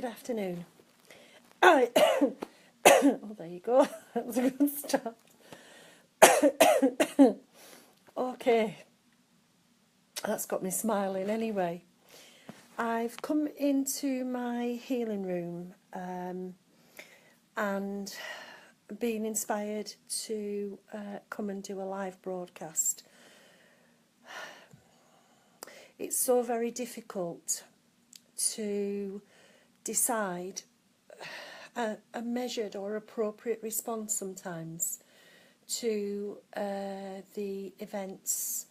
good afternoon. Oh, there you go. That was a good start. Okay, that's got me smiling anyway. I've come into my healing room and been inspired to come and do a live broadcast. It's so very difficult to decide a measured or appropriate response sometimes to the events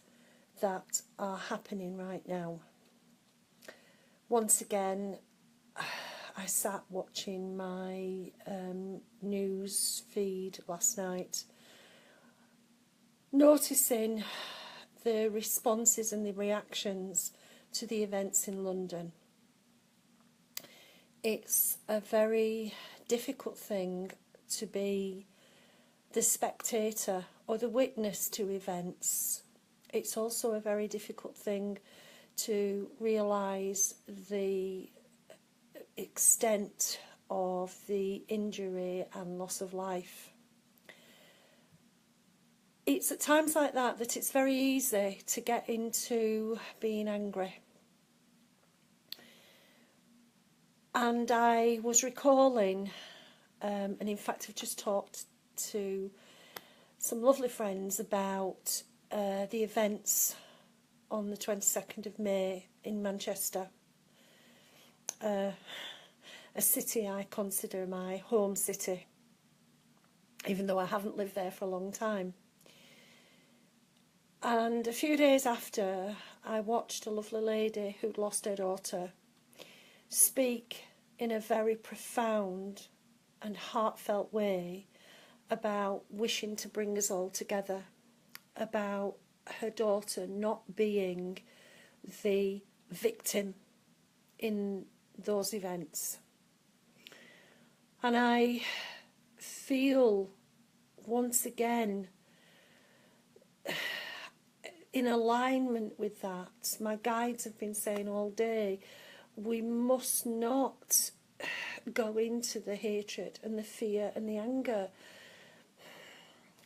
that are happening right now. Once again, I sat watching my news feed last night, noticing the responses and the reactions to the events in London. It's a very difficult thing to be the spectator or the witness to events. It's also a very difficult thing to realise the extent of the injury and loss of life. It's at times like that that it's very easy to get into being angry. And I was recalling, and in fact I've just talked to some lovely friends about the events on the 22nd of May in Manchester, a city I consider my home city, even though I haven't lived there for a long time. And a few days after, I watched a lovely lady who'd lost her daughter speak in a very profound and heartfelt way about wishing to bring us all together, about her daughter not being the victim in those events. And I feel once again in alignment with that. My guides have been saying all day, we must not go into the hatred and the fear and the anger.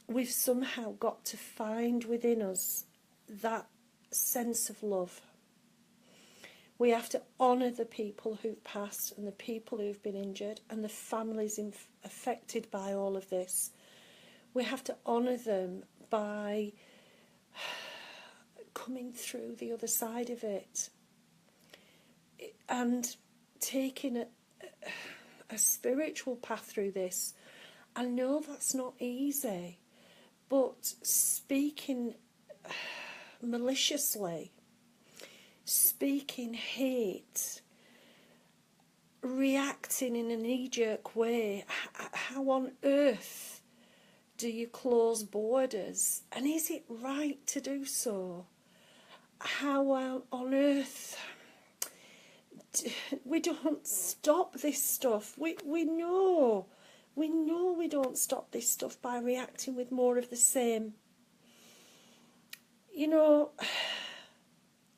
We've somehow got to find within us that sense of love. We have to honour the people who've passed and the people who've been injured and the families affected by all of this. We have to honour them by coming through the other side of it and taking a spiritual path through this. I know that's not easy, but speaking maliciously, speaking hate, reacting in a knee-jerk way, how on earth do you close borders? And is it right to do so? How on earth we don't stop this stuff? We know we don't stop this stuff by reacting with more of the same. You know,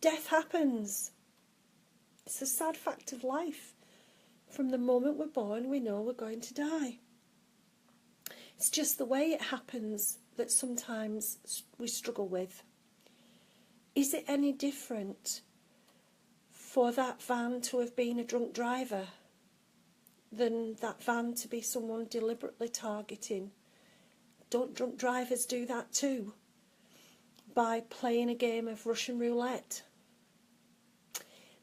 death happens. It's a sad fact of life. From the moment we're born, we know we're going to die. It's just the way it happens that sometimes we struggle with. Is it any different for that van to have been a drunk driver than that van to be someone deliberately targeting? Don't drunk drivers do that too? By playing a game of Russian roulette?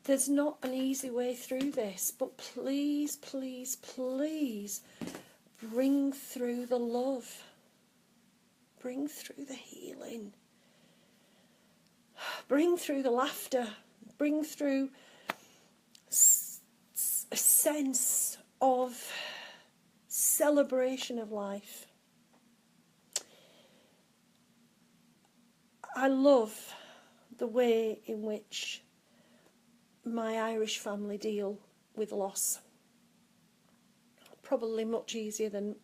There's not an easy way through this, but please, please, please bring through the love. Bring through the healing. Bring through the laughter. Bring through a sense of celebration of life. I love the way in which my Irish family deal with loss. Probably much easier than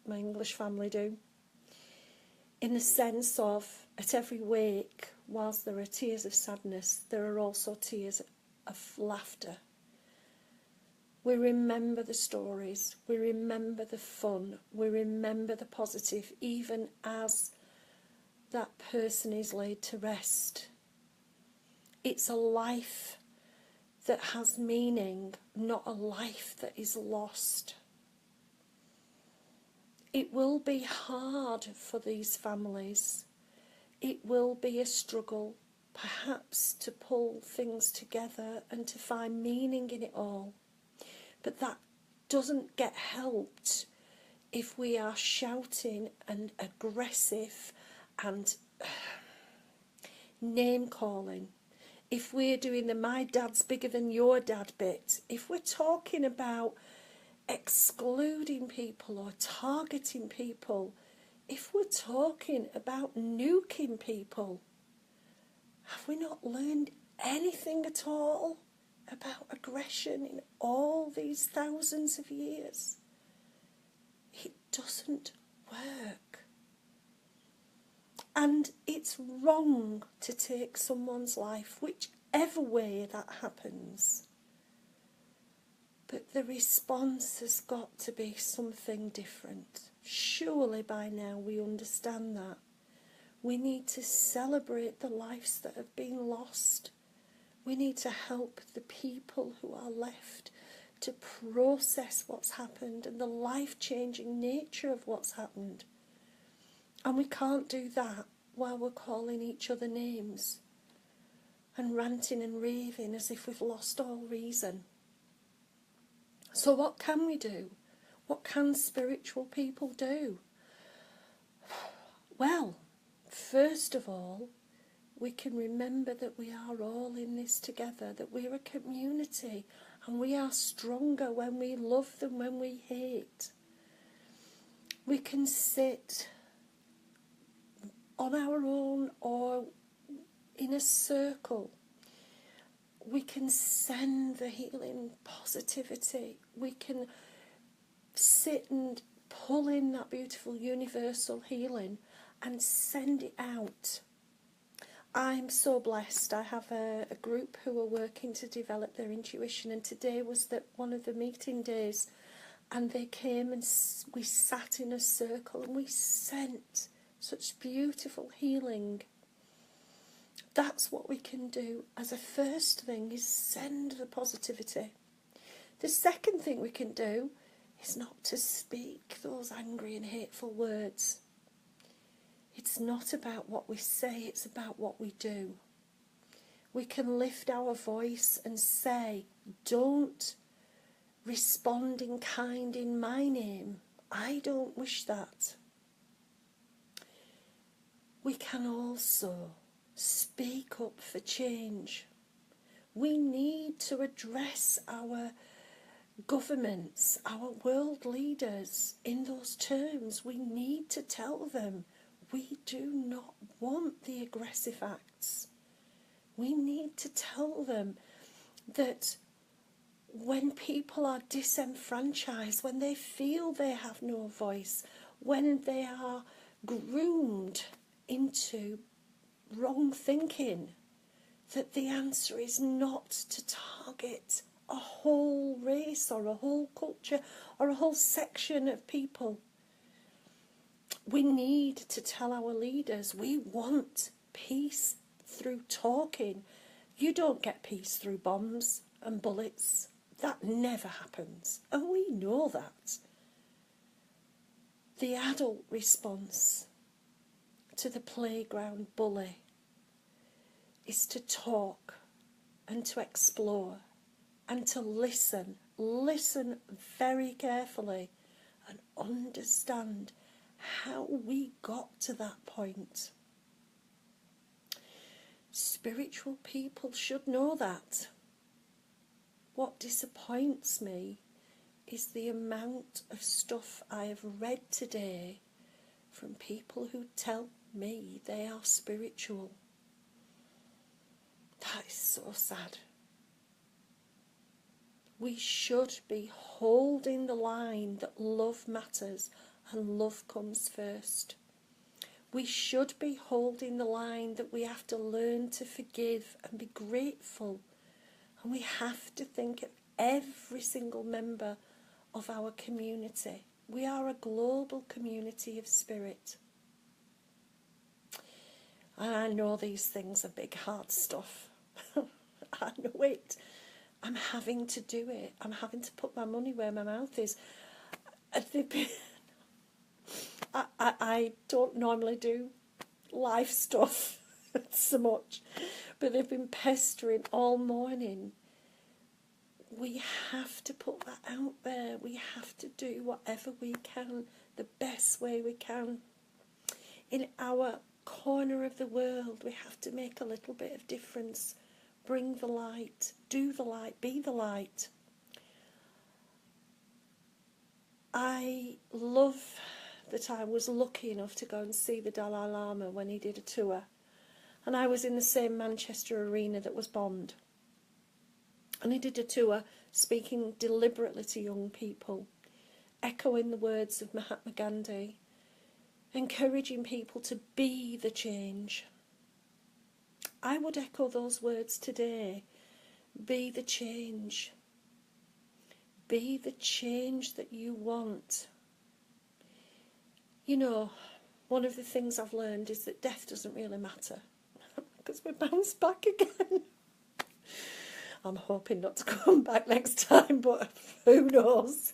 my English family do. In the sense of, at every wake, whilst there are tears of sadness, there are also tears of laughter. We remember the stories, we remember the fun, we remember the positive, even as that person is laid to rest. It's a life that has meaning, not a life that is lost. It will be hard for these families. It will be a struggle, perhaps, to pull things together and to find meaning in it all. But that doesn't get helped if we are shouting and aggressive and name calling. If we're doing the my dad's bigger than your dad bit, if we're talking about excluding people or targeting people, if we're talking about nuking people, have we not learned anything at all about aggression in all these thousands of years? It doesn't work. And it's wrong to take someone's life, whichever way that happens. But the response has got to be something different. Surely by now we understand that. We need to celebrate the lives that have been lost. We need to help the people who are left to process what's happened and the life-changing nature of what's happened. And we can't do that while we're calling each other names and ranting and raving as if we've lost all reason. So what can we do? What can spiritual people do? Well, first of all, we can remember that we are all in this together, that we're a community, and we are stronger when we love than when we hate. We can sit on our own or in a circle. We can send the healing positivity. We can sit and pull in that beautiful universal healing and send it out. I'm so blessed. I have a group who are working to develop their intuition, and today was one of the meeting days, and they came and we sat in a circle and we sent such beautiful healing. That's what we can do as a first thing, is send the positivity. The second thing we can do is not to speak those angry and hateful words. It's not about what we say, it's about what we do. We can lift our voice and say, don't respond in kind in my name. I don't wish that. We can also speak up for change. We need to address our governments, our world leaders in those terms. We need to tell them we do not want the aggressive acts. We need to tell them that when people are disenfranchised, when they feel they have no voice, when they are groomed into wrong thinking, that the answer is not to target a whole race or a whole culture or a whole section of people. We need to tell our leaders we want peace through talking. You don't get peace through bombs and bullets. That never happens, and we know that. The adult response to the playground bully is to talk and to explore and to listen very carefully and understand how we got to that point. Spiritual people should know that. What disappoints me is the amount of stuff I have read today from people who tell me they are spiritual. That is so sad. We should be holding the line that love matters and love comes first. We should be holding the line that we have to learn to forgive and be grateful. And we have to think every single member of our community. We are a global community of spirit. And I know these things are big, hard stuff. I know it. I'm having to do it. I'm having to put my money where my mouth is. I don't normally do life stuff so much, but they've been pestering all morning. We have to put that out there. We have to do whatever we can, the best way we can. In our corner of the world, we have to make a little bit of difference. Bring the light, do the light, be the light. I love that I was lucky enough to go and see the Dalai Lama when he did a tour. And I was in the same Manchester arena that was bombed. And he did a tour speaking deliberately to young people, echoing the words of Mahatma Gandhi, encouraging people to be the change. I would echo those words today. Be the change. Be the change that you want. You know, one of the things I've learned is that death doesn't really matter because we bounce back again. I'm hoping not to come back next time, but who knows?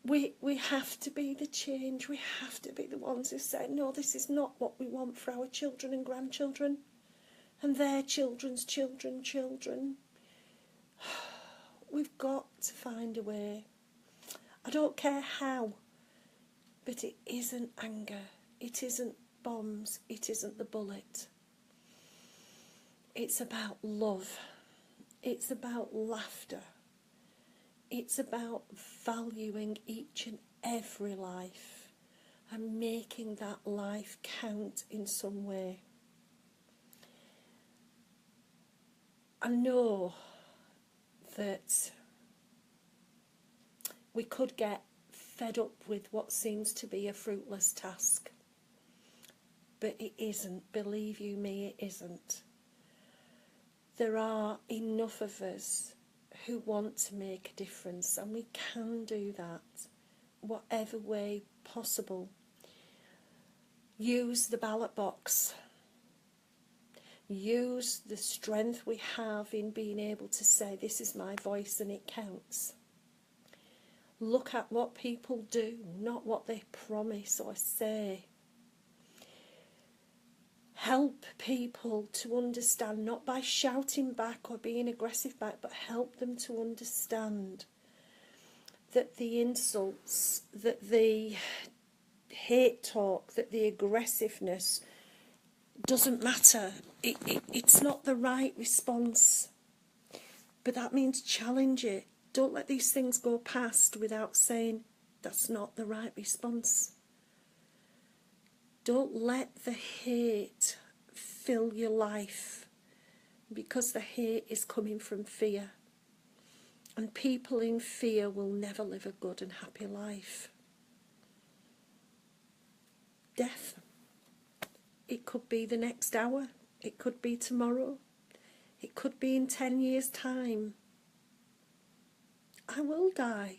We have to be the change. We have to be the ones who say, no, this is not what we want for our children and grandchildren and their children's children. We've got to find a way. I don't care how, but it isn't anger. It isn't bombs. It isn't the bullet. It's about love. It's about laughter. It's about valuing each and every life and making that life count in some way. I know that we could get fed up with what seems to be a fruitless task, but it isn't. Believe you me, it isn't. There are enough of us who want to make a difference, and we can do that whatever way possible. Use the ballot box. Use the strength we have in being able to say, this is my voice and it counts. Look at what people do, not what they promise or say. Help people to understand, not by shouting back or being aggressive back, but help them to understand that the insults, that the hate talk, that the aggressiveness doesn't matter. It's not the right response. But that means challenge it. Don't let these things go past without saying, that's not the right response. Don't let the hate fill your life, because the hate is coming from fear. And people in fear will never live a good and happy life. Death. It could be the next hour. It could be tomorrow. It could be in 10 years' time. I will die.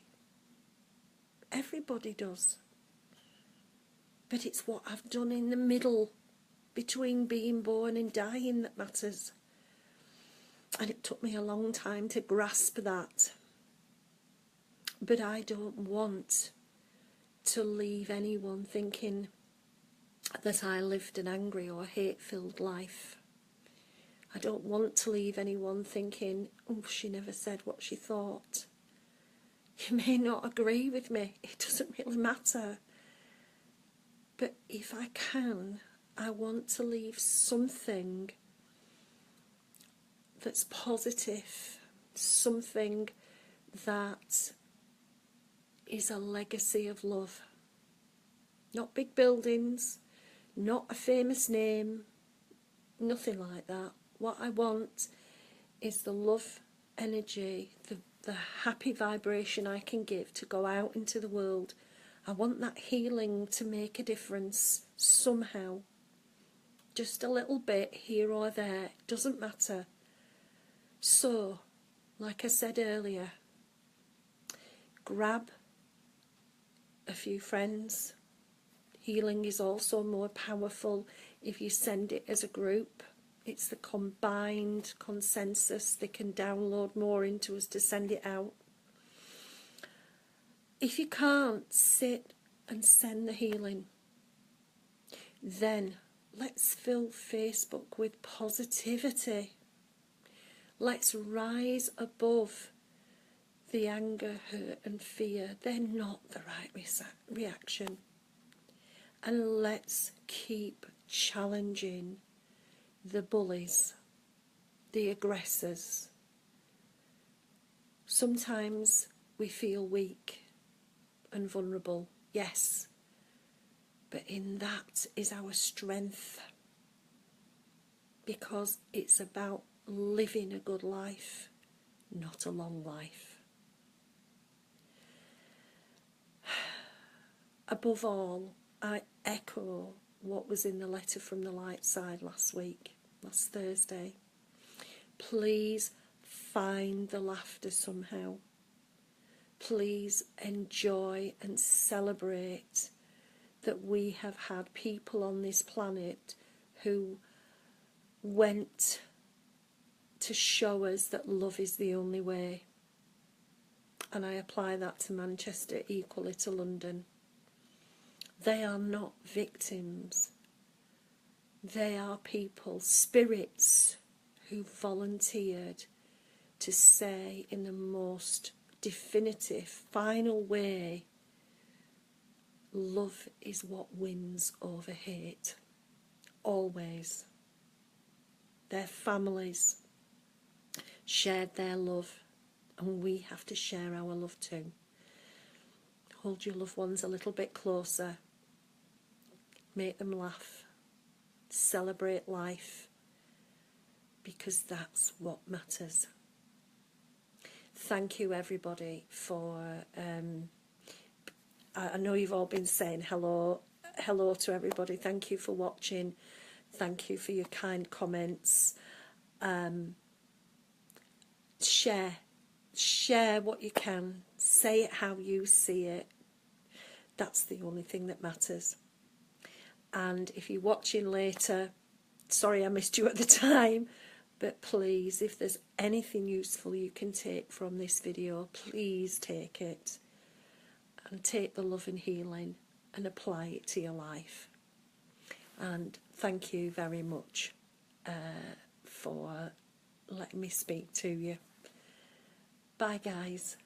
Everybody does. But it's what I've done in the middle between being born and dying that matters. And it took me a long time to grasp that. But I don't want to leave anyone thinking that I lived an angry or hate-filled life. I don't want to leave anyone thinking, oh, she never said what she thought. You may not agree with me. It doesn't really matter. But if I can, I want to leave something that's positive, something that is a legacy of love. Not big buildings, not a famous name, nothing like that. What I want is the love energy, the happy vibration I can give to go out into the world. I want that healing to make a difference somehow. Just a little bit here or there, it doesn't matter. So, like I said earlier, grab a few friends. Healing is also more powerful if you send it as a group. It's the combined consensus. They can download more into us to send it out. If you can't sit and send the healing, then let's fill Facebook with positivity. Let's rise above the anger, hurt and fear. They're not the right reaction. And let's keep challenging the bullies, the aggressors. Sometimes we feel weak and vulnerable, yes, but in that is our strength, because it's about living a good life, not a long life. Above all, I echo what was in the letter from the light side last Thursday. Please find the laughter somehow. Please enjoy and celebrate that we have had people on this planet who went to show us that love is the only way. And I apply that to Manchester, equally to London. They are not victims. They are people, spirits, who volunteered to say in the most definitive, final way, love is what wins over hate. Always. Their families shared their love, and we have to share our love too. Hold your loved ones a little bit closer. Make them laugh. Celebrate life, because that's what matters. Thank you everybody for, I know you've all been saying hello to everybody. Thank you for watching. Thank you for your kind comments. Share what you can. Say it how you see it. That's the only thing that matters. And if you're watching later, sorry I missed you at the time, but please, if there's anything useful you can take from this video, please take it, and take the love and healing and apply it to your life. And thank you very much for letting me speak to you. Bye guys.